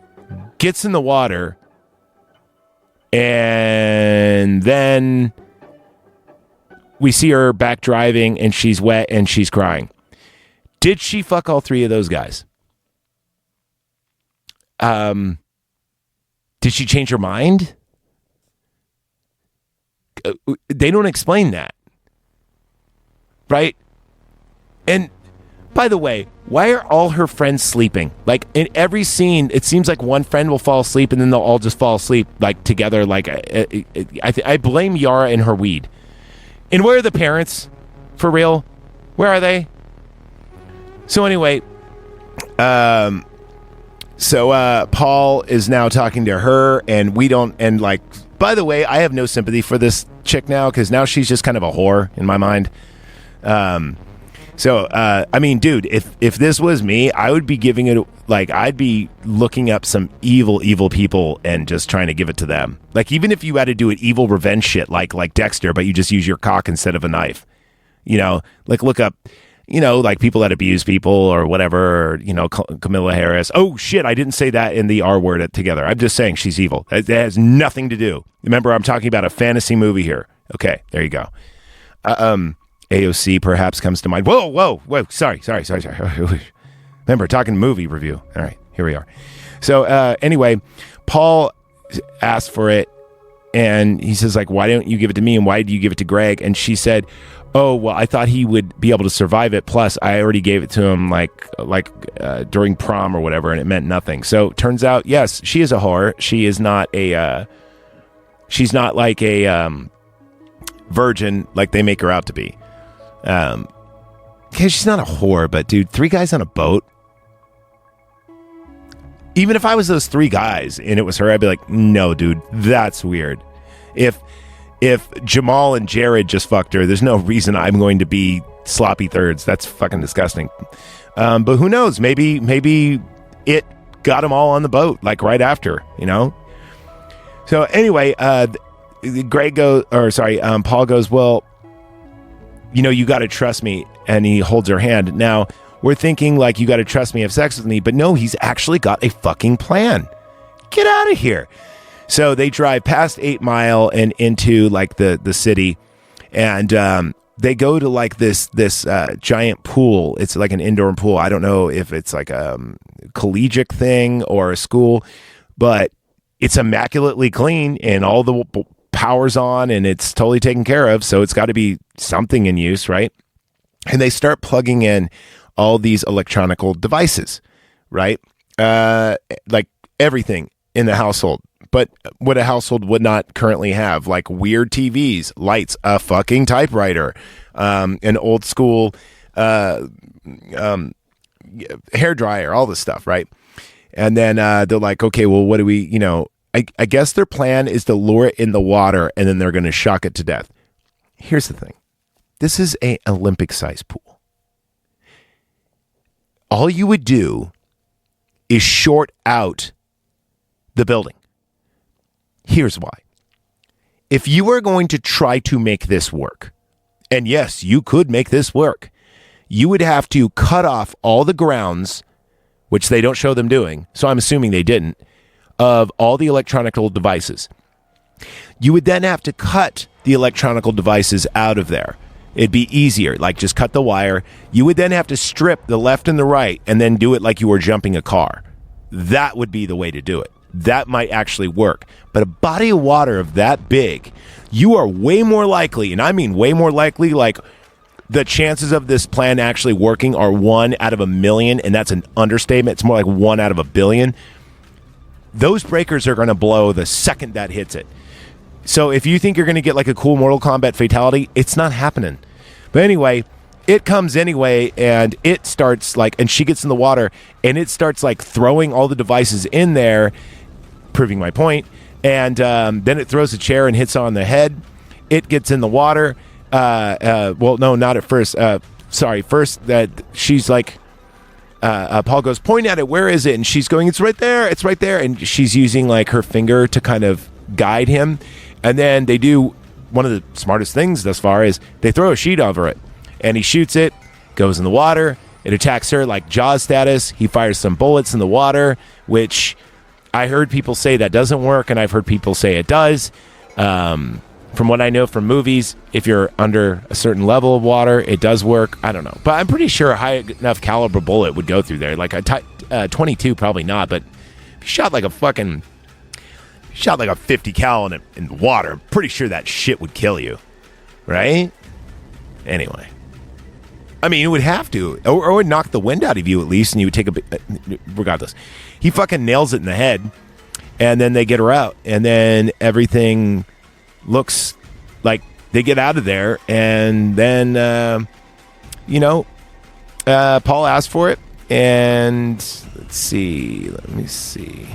gets in the water, and then we see her back driving and she's wet and she's crying. Did she fuck all 3 of those guys? Did she change her mind? They don't explain that. Right? And by the way, why are all her friends sleeping? Like in every scene, it seems like one friend will fall asleep and then they'll all just fall asleep like together. Like I blame Yara and her weed. And where are the parents? For real? Where are they? So anyway, Paul is now talking to her, and we don't, and like, by the way, I have no sympathy for this chick now, because now she's just kind of a whore in my mind. I mean, dude, if this was me, I would be giving it, like, I'd be looking up some evil people and just trying to give it to them. Like, even if you had to do an evil revenge shit, like Dexter, but you just use your cock instead of a knife, like look up, like people that abuse people or whatever, or, Camilla Harris. Oh shit, I didn't say that in the R word together. I'm just saying she's evil. It has nothing to do. Remember, I'm talking about a fantasy movie here. Okay, there you go. AOC perhaps comes to mind. Whoa. Sorry. Remember, talking movie review. All right, here we are. So anyway, Paul asked for it, and he says, like, why don't you give it to me, and why do you give it to Greg? And she said, oh, well, I thought he would be able to survive it. Plus, I already gave it to him during prom or whatever, and it meant nothing. So turns out, yes, she is a whore. She is not she's not like a virgin like they make her out to be. Okay, she's not a whore, but dude, 3 guys on a boat. Even if I was those 3 guys and it was her, I'd be like, no, dude, that's weird. If Jamal and Jared just fucked her, there's no reason I'm going to be sloppy thirds. That's fucking disgusting. But who knows? Maybe it got them all on the boat, like right after, you know? So anyway, Paul goes, well, you know, you got to trust me. And he holds her hand. Now, we're thinking like, you got to trust me, have sex with me. But no, he's actually got a fucking plan. Get out of here. So they drive past 8 Mile and into like the city. And they go to like this giant pool. It's like an indoor pool. I don't know if it's like a collegiate thing or a school. But it's immaculately clean and all the power's on and it's totally taken care of. So it's got to be something in use, right? And they start plugging in all these electronical devices, right? Like everything in the household, but what a household would not currently have, like weird TVs, lights, a fucking typewriter, an old school hair dryer, all this stuff, right? And then they're like, okay, well, what do we, you know, I guess their plan is to lure it in the water and then they're going to shock it to death. Here's the thing. This is an Olympic-sized pool. All you would do is short out the building. Here's why. If you are going to try to make this work, and yes, you could make this work, you would have to cut off all the grounds, which they don't show them doing, so I'm assuming they didn't, of all the electronical devices. You would then have to cut the electronical devices out of there. It'd be easier, like just cut the wire. You would then have to strip the left and the right and then do it like you were jumping a car. That would be the way to do it. That might actually work. But a body of water of that big, you are way more likely, and I mean way more likely, like the chances of this plan actually working are 1 out of a million, and that's an understatement. It's more like 1 out of a billion. Those breakers are going to blow the second that hits it. So if you think you're going to get like a cool Mortal Kombat fatality, it's not happening. But anyway, it comes anyway, and it starts like, and she gets in the water, and it starts like throwing all the devices in there, proving my point. And then it throws a chair and hits on the head. It gets in the water. Well, no, not at first. First that she's like, Paul goes, point at it. Where is it? And she's going, it's right there. It's right there. And she's using like her finger to kind of guide him. And then they do one of the smartest things thus far is they throw a sheet over it. And he shoots it, goes in the water. It attacks her like Jaws status. He fires some bullets in the water, which I heard people say that doesn't work. And I've heard people say it does. From what I know from movies, if you're under a certain level of water, it does work. I don't know. But I'm pretty sure a high enough caliber bullet would go through there. Like a 22, probably not. But if you shot like a 50 cal in the water, I'm pretty sure that shit would kill you. Right? Anyway. I mean, it would have to. Or it would knock the wind out of you at least, and you would take regardless. He fucking nails it in the head, and then they get her out. And then everything looks like they get out of there, and then, Paul asked for it, and let me see.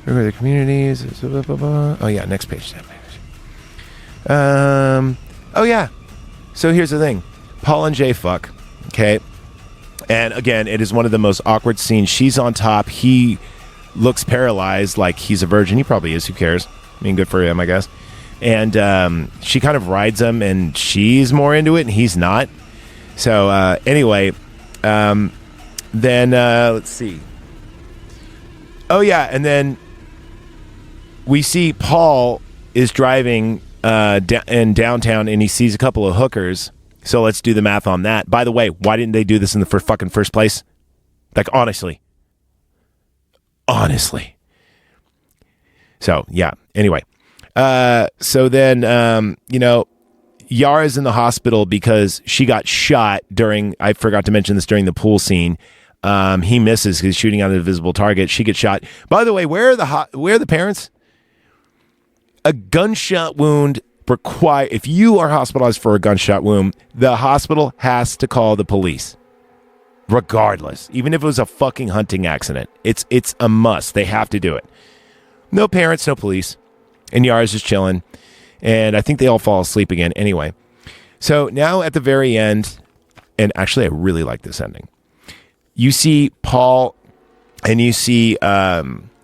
Where are the communities? Oh, yeah, next page. Oh, yeah. So here's the thing. Paul and Jay fuck, okay? And again, it is one of the most awkward scenes. She's on top. He looks paralyzed like he's a virgin. He probably is. Who cares? I mean, good for him, I guess. And she kind of rides him, and she's more into it, and he's not. So anyway, then let's see. Oh, yeah, and then we see Paul is driving in downtown, and he sees a couple of hookers, So let's do the math on that. By the way, why didn't they do this in the first place? Like, honestly. So, yeah. Anyway. So then, Yara's in the hospital because she got shot I forgot to mention this during the pool scene. He misses because he's shooting at an invisible target. She gets shot. By the way, where are the parents? A gunshot wound if you are hospitalized for a gunshot wound, the hospital has to call the police. Regardless. Even if it was a fucking hunting accident. It's a must. They have to do it. No parents, no police. And Yara's just chilling. And I think they all fall asleep again anyway. So now at the very end, and actually I really like this ending. You see Paul and you see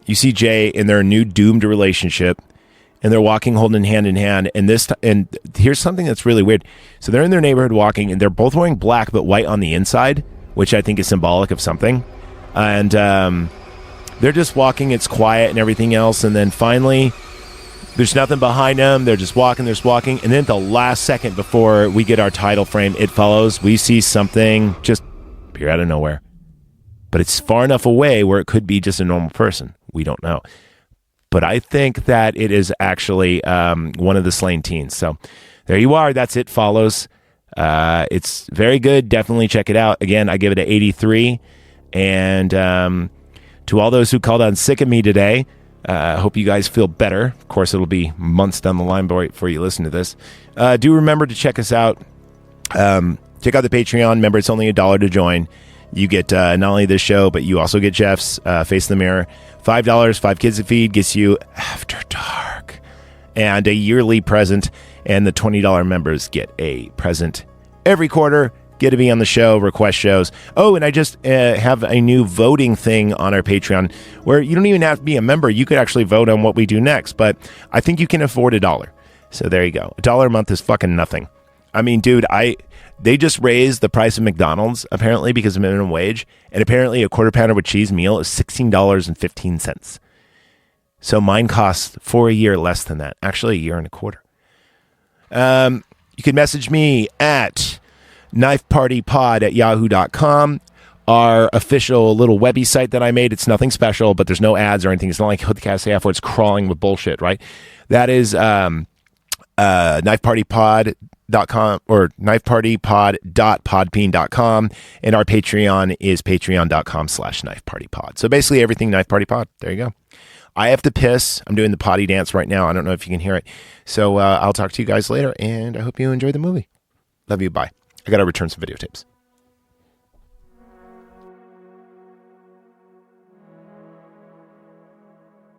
Jay in their new doomed relationship, and they're walking holding hand in hand. And here's something that's really weird. So they're in their neighborhood walking, and they're both wearing black but white on the inside, which I think is symbolic of something. And they're just walking. It's quiet and everything else. And then finally, there's nothing behind them. They're just walking. And then at the last second before we get our title frame, It Follows, we see something just appear out of nowhere. But it's far enough away where it could be just a normal person. We don't know. But I think that it is actually one of the slain teens. So there you are. That's It Follows. It's very good. Definitely check it out. Again, I give it an 83. And to all those who called on sick of me today, I hope you guys feel better. Of course, it'll be months down the line before you listen to this. Do remember to check us out. Check out the Patreon. Remember, it's only $1 to join. You get not only this show, but you also get Jeff's Face in the Mirror. $5, 5 kids to feed gets you After Dark. And a yearly present. And the $20 members get a present every quarter. Get to be on the show, request shows. Oh, and I just have a new voting thing on our Patreon where you don't even have to be a member. You could actually vote on what we do next. But I think you can afford $1. So there you go. $1 a month is fucking nothing. I mean, dude, they just raised the price of McDonald's, apparently, because of minimum wage. And apparently a quarter pounder with cheese meal is $16.15. So mine costs for a year less than that. Actually, a year and a quarter. You can message me at knifepartypod@yahoo.com. Our official little webby site that I made. It's nothing special, but there's no ads or anything. It's not like Hoodcast AF where it's crawling with bullshit, right? That is knifepartypod.com or knifepartypod.podbean.com, and our Patreon is patreon.com/knifepartypod. So basically everything Knife Party Pod. There you go. I have to piss. I'm doing the potty dance right now. I don't know if you can hear it. So I'll talk to you guys later, and I hope you enjoy the movie. Love you. Bye. I got to return some videotapes.